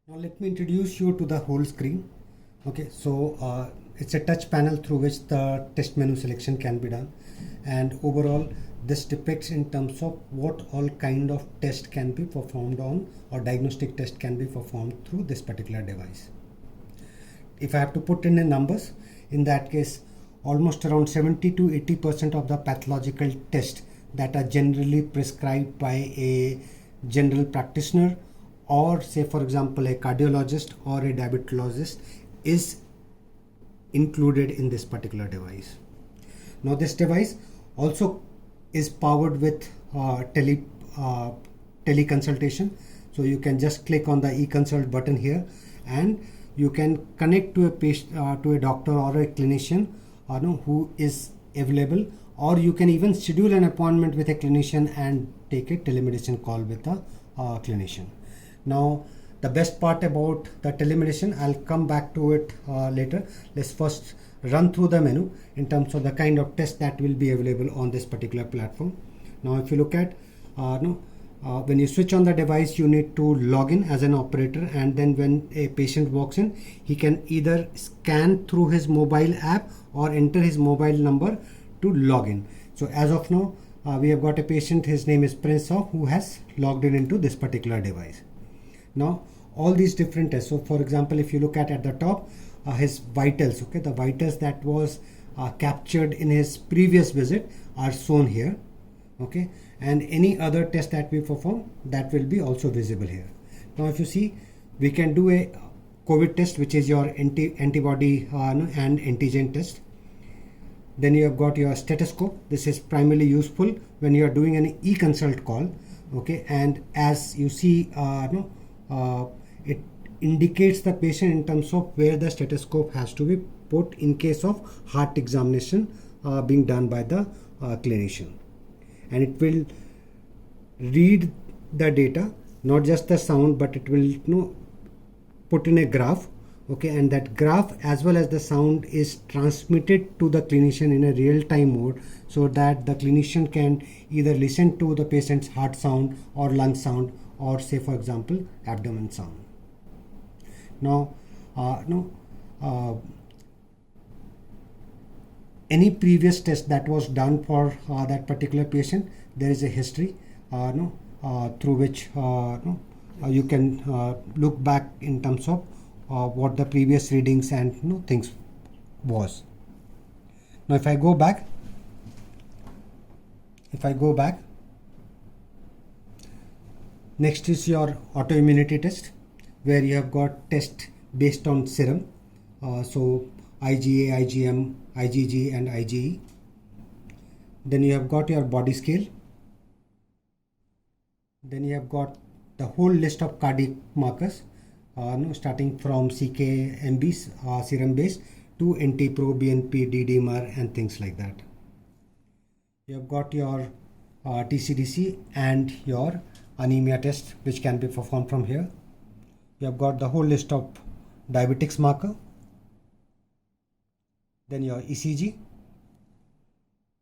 Now let me introduce you to the whole screen. Okay, so it's a touch panel through which the test menu selection can be done, and overall this depicts in terms of what all kind of test can be performed on, or diagnostic test can be performed through this particular device. If I have to put in the numbers, in that case almost around 70 to 80% of the pathological tests that are generally prescribed by a general practitioner, or say for example a cardiologist or a diabetologist, is included in this particular device. Now this device also is powered with teleconsultation, so you can just click on the e-consult button here and you can connect to a patient, to a doctor or a clinician who is available, or you can even schedule an appointment with a clinician and take a telemedicine call with the clinician. Now the best part about the telemedicine, I'll come back to it later. Let's first run through the menu in terms of the kind of test that will be available on this particular platform. Now if you look at when you switch on the device, you need to log in as an operator, and then when a patient walks in, he can either scan through his mobile app or enter his mobile number to log in. So as of now, we have got a patient, his name is Prince of, who has logged in into this particular device. Now all these different tests, so for example if you look at the top, his vitals, okay, the vitals that was captured in his previous visit are shown here, okay, and any other test that we perform, that will be also visible here. Now if you see, we can do a COVID test, which is your antibody and antigen test. Then you have got your stethoscope. This is primarily useful when you are doing an e-consult call, okay, and as you see it indicates the patient in terms of where the stethoscope has to be put in case of heart examination being done by the clinician, and it will read the data, not just the sound, but it will put in a graph, okay, and that graph as well as the sound is transmitted to the clinician in a real-time mode, so that the clinician can either listen to the patient's heart sound or lung sound, or say for example abdomen sound. Now any previous test that was done for that particular patient, there is a history through which you can look back in terms of what the previous readings and things was. Now if I go back, next is your autoimmunity test, where you have got test based on serum, so IgA, IgM, IgG and IgE. Then you have got your body scale. Then you have got the whole list of cardiac markers, starting from CK, MB, serum base, to NT-pro, BNP, D-dimer and things like that. You have got your TCDC and your anemia test, which can be performed from here. You have got the whole list of diabetics marker. Then your ECG,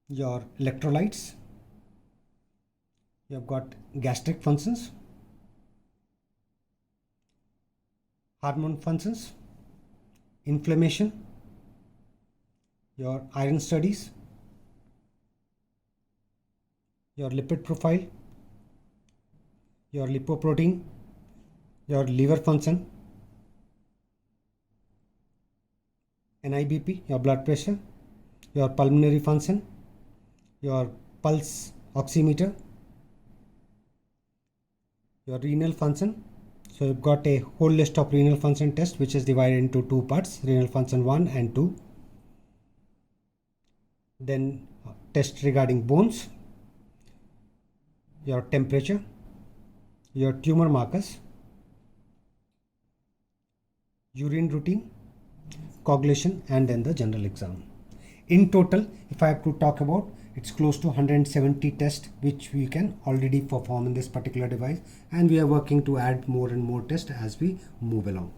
your electrolytes. You have got gastric functions, hormone functions, inflammation, your iron studies, your lipid profile, your lipoprotein, your liver function, NIBP, your blood pressure, your pulmonary function, your pulse oximeter, your renal function. So you've got a whole list of renal function tests, which is divided into two parts, renal function 1 and 2. Then test regarding bones, your temperature, your tumor markers, urine routine, coagulation, and then the general exam. In total, if I have to talk about, it's close to 170 tests which we can already perform in this particular device, and we are working to add more and more tests as we move along.